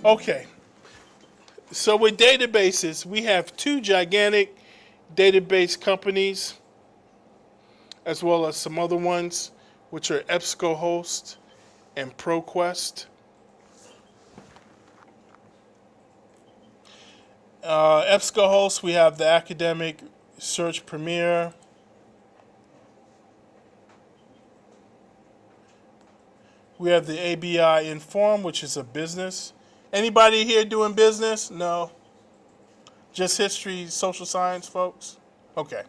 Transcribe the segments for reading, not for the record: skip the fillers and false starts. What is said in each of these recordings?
Okay. So with databases, we have two gigantic database companies, as well as some other ones, which are EBSCOhost and ProQuest. EBSCOhost, we have the Academic Search Premier. We have the ABI Inform, which is a business. Anybody here doing business? No. Just history, social science, folks? Okay.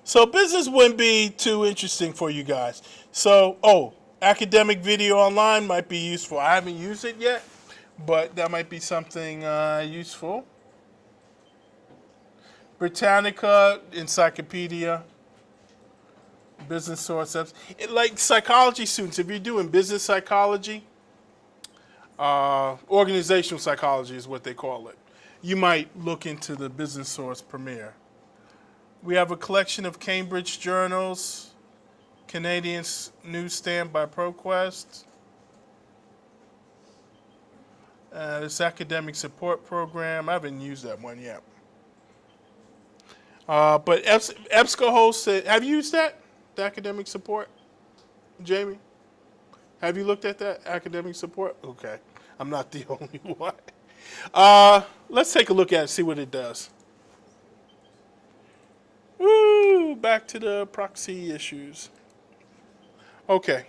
So business wouldn't be too interesting for you guys. So, academic video online might be useful. I haven't used it yet, but that might be something useful. Britannica, Encyclopedia, business sources. Like psychology students, if you're doing business psychology, organizational psychology is what they call it, you might look into the Business Source Premier. We have a collection of Cambridge journals, Canadian newsstand by ProQuest. This academic support program, I haven't used that one yet. But EBSCOhost, have you used that? The academic support? Jamie? Have you looked at that academic support? Okay. I'm not the only one. Let's take a look at it, see what it does. Woo! Back to the proxy issues. Okay.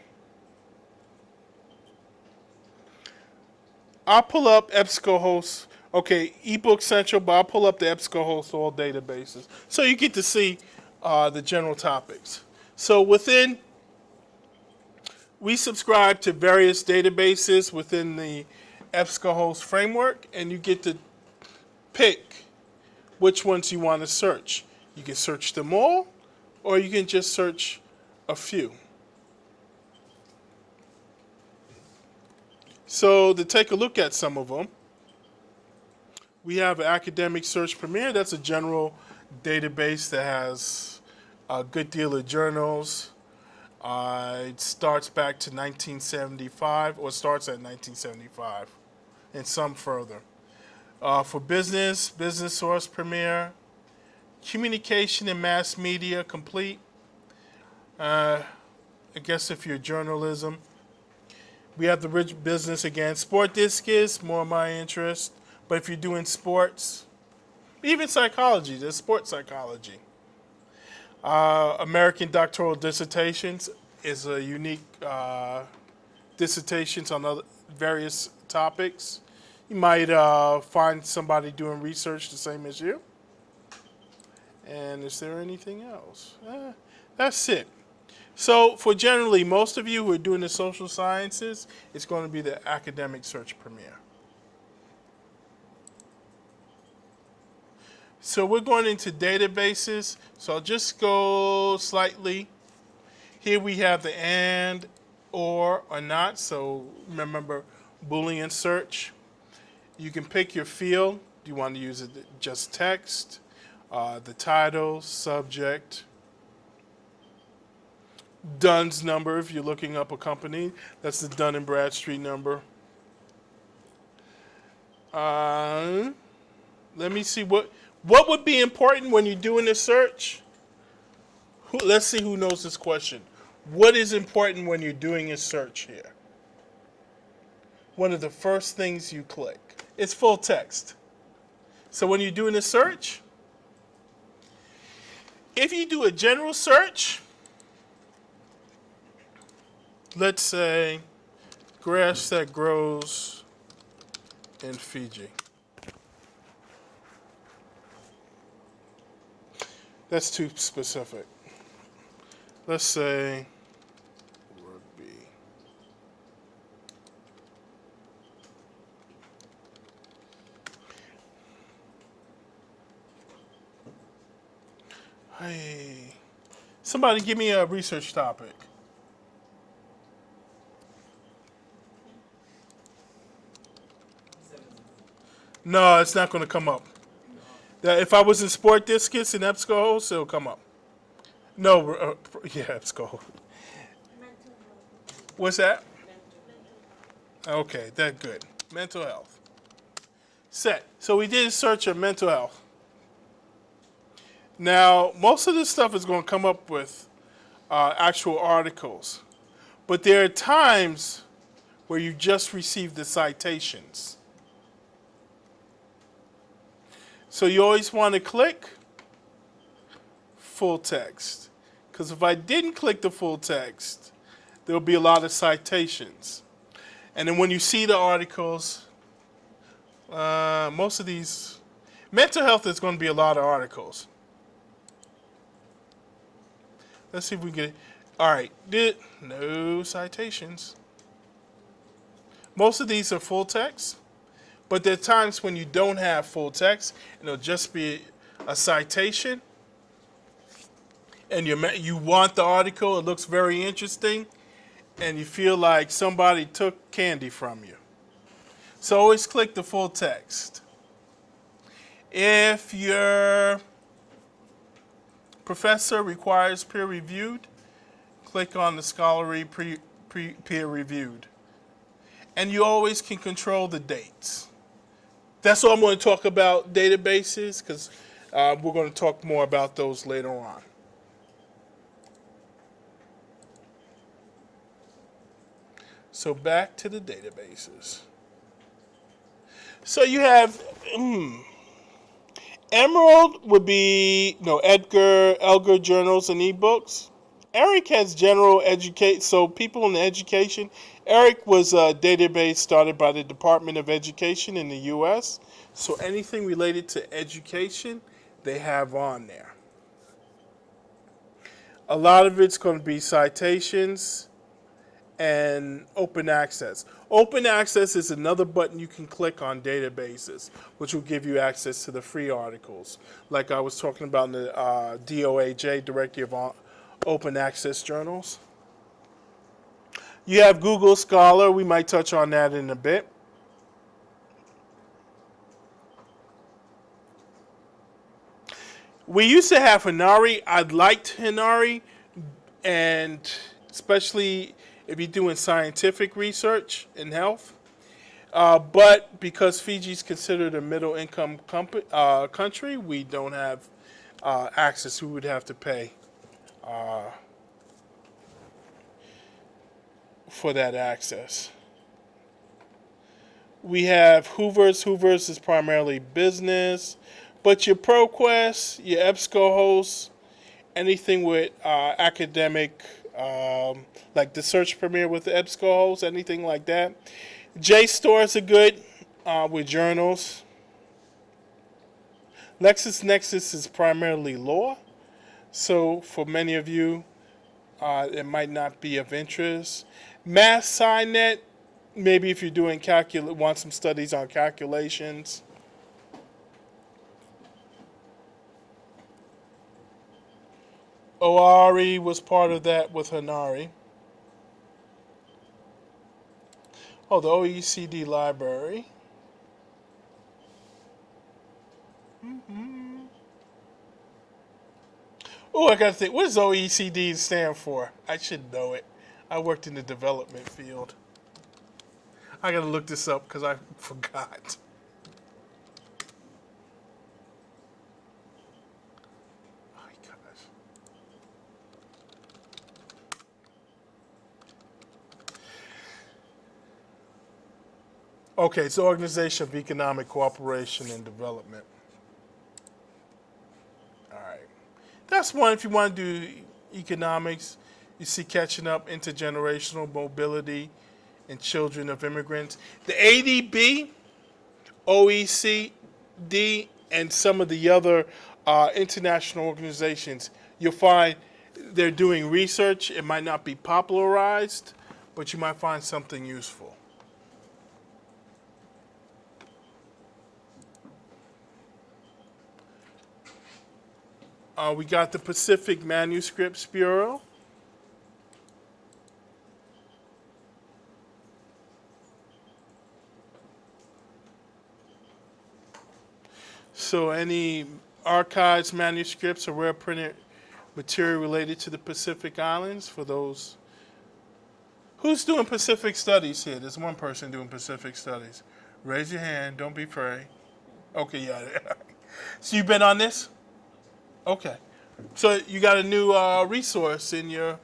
I'll pull up EBSCOhost. Okay, eBook Central, but I'll pull up the EBSCOhost all databases. So you get to see the general topics. So we subscribe to various databases within the EBSCOhost framework, and you get to pick which ones you want to search. You can search them all, or you can just search a few. So to take a look at some of them, we have Academic Search Premier. That's a general database that has a good deal of journals. It starts back to 1975, or starts at 1975, and some further. For business, Business Source Premier, Communication and Mass Media Complete. I guess if you're journalism. We have the Rich Business again. Sport Discus, more of my interest. But if you're doing sports, even psychology, there's sports psychology. American Doctoral Dissertations is a unique dissertations on other various topics. You might find somebody doing research the same as you. And is there anything else? That's it. So for generally most of you who are doing the social sciences, it's going to be the Academic Search Premier. So we're going into databases. So I'll just go slightly. Here we have the and, or not. So remember Boolean search. You can pick your field. Do you want to use it just text, the title, subject, Dunn's number if you're looking up a company. That's the Dun and Bradstreet number. Let me see what would be important when you're doing a search. Let's see who knows this question. What is important when you're doing a search here? One of the first things you click. It's full text. So when you're doing a search, if you do a general search, let's say grass that grows in Fiji. That's too specific. Let's say rugby. Hey, somebody give me a research topic. No, it's not going to come up. If I was in Sport Discus and EBSCOhost, it'll come up. No, EBSCOhost. What's that? Okay, that's good. Mental health. Set. So we did a search of mental health. Now, most of this stuff is going to come up with actual articles. But there are times where you just receive the citations. So you always want to click full text. Because if I didn't click the full text, there'll be a lot of citations. And then when you see the articles, most of these, mental health is going to be a lot of articles. Let's see if we get it. All right, no citations. Most of these are full text, but there are times when you don't have full text, and it'll just be a citation, and you want the article, it looks very interesting, and you feel like somebody took candy from you. So always click the full text. If your professor requires peer-reviewed, click on the scholarly peer-reviewed. And you always can control the dates. That's all I'm going to talk about databases, because we're going to talk more about those later on. So back to the databases. So you have Emerald would be Elgar journals and ebooks. ERIC has general educate, so people in education. ERIC was a database started by the Department of Education in the U.S. So anything related to education, they have on there. A lot of it's going to be citations and open access. Open access is another button you can click on databases, which will give you access to the free articles. Like I was talking about in the DOAJ, Directive on Open Access Journals. You have Google Scholar. We might touch on that in a bit. We used to have Hinari. I liked Hinari, and especially if you're doing scientific research in health. But because Fiji is considered a middle-income country, we don't have access. We would have to pay for that access. We have Hoover's. Hoover's is primarily business. But your ProQuest, your EBSCO hosts, anything with academic, like the Search Premier with the EBSCO hosts, anything like that. JSTORs are good with journals. LexisNexis is primarily law. So for many of you, it might not be of interest. MathSciNet, maybe if you're doing want some studies on calculations. OARI was part of that with Hinari. Oh, the OECD library. Oh, I got to think. What does OECD stand for? I should know it. I worked in the development field. I got to look this up because I forgot. Oh, gosh. Okay, it's the Organization of Economic Cooperation and Development. All right. That's one if you want to do economics. You see catching up, intergenerational mobility, and children of immigrants. The ADB, OECD, and some of the other international organizations, you'll find they're doing research. It might not be popularized, but you might find something useful. We got the Pacific Manuscripts Bureau. So any archives, manuscripts, or rare printed material related to the Pacific Islands for those Who's doing Pacific Studies here? There's one person doing Pacific Studies. Raise your hand. Don't be afraid. Okay, yeah. So you've been on this? Okay. So you got a new resource in your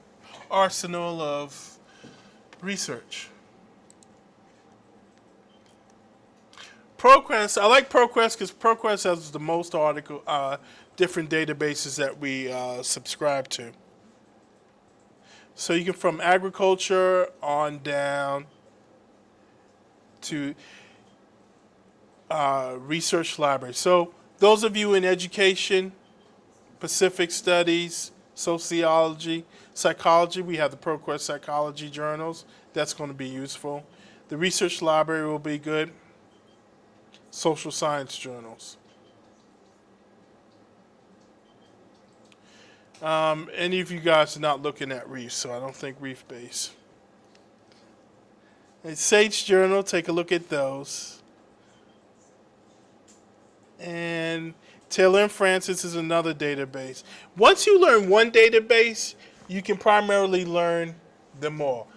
arsenal of research. ProQuest, I like ProQuest because ProQuest has the most different databases that we subscribe to. So you can from agriculture on down to research library. So those of you in education, Pacific Studies, sociology, psychology, we have the ProQuest Psychology journals. That's going to be useful. The research library will be good. Social science journals. Any of you guys are not looking at Reef, so I don't think Reef Base. And Sage Journal, take a look at those. And Taylor and Francis is another database. Once you learn one database, you can primarily learn them all.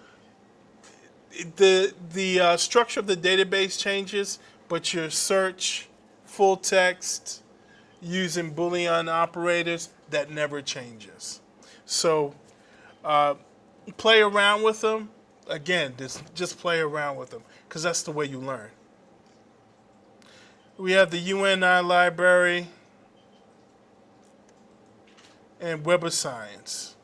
The structure of the database changes, but your search, full text, using Boolean operators, that never changes. So play around with them. Again, just play around with them because that's the way you learn. We have the UNI library and Web of Science.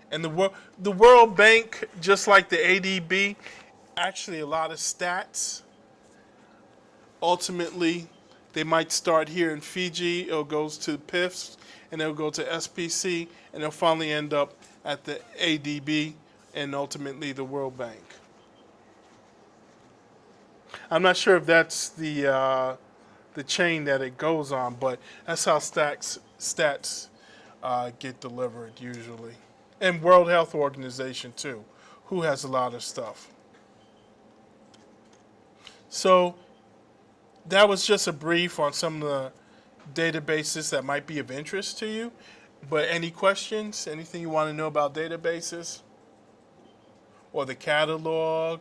And the World Bank, just like the ADB, actually a lot of stats. Ultimately, they might start here in Fiji, it'll go to PIFs, and it'll go to SPC, and it'll finally end up at the ADB and ultimately the World Bank. I'm not sure if that's the chain that it goes on, but that's how stats get delivered usually. And World Health Organization too, who has a lot of stuff. So that was just a brief on some of the databases that might be of interest to you. But any questions? Anything you want to know about databases? Or the catalog?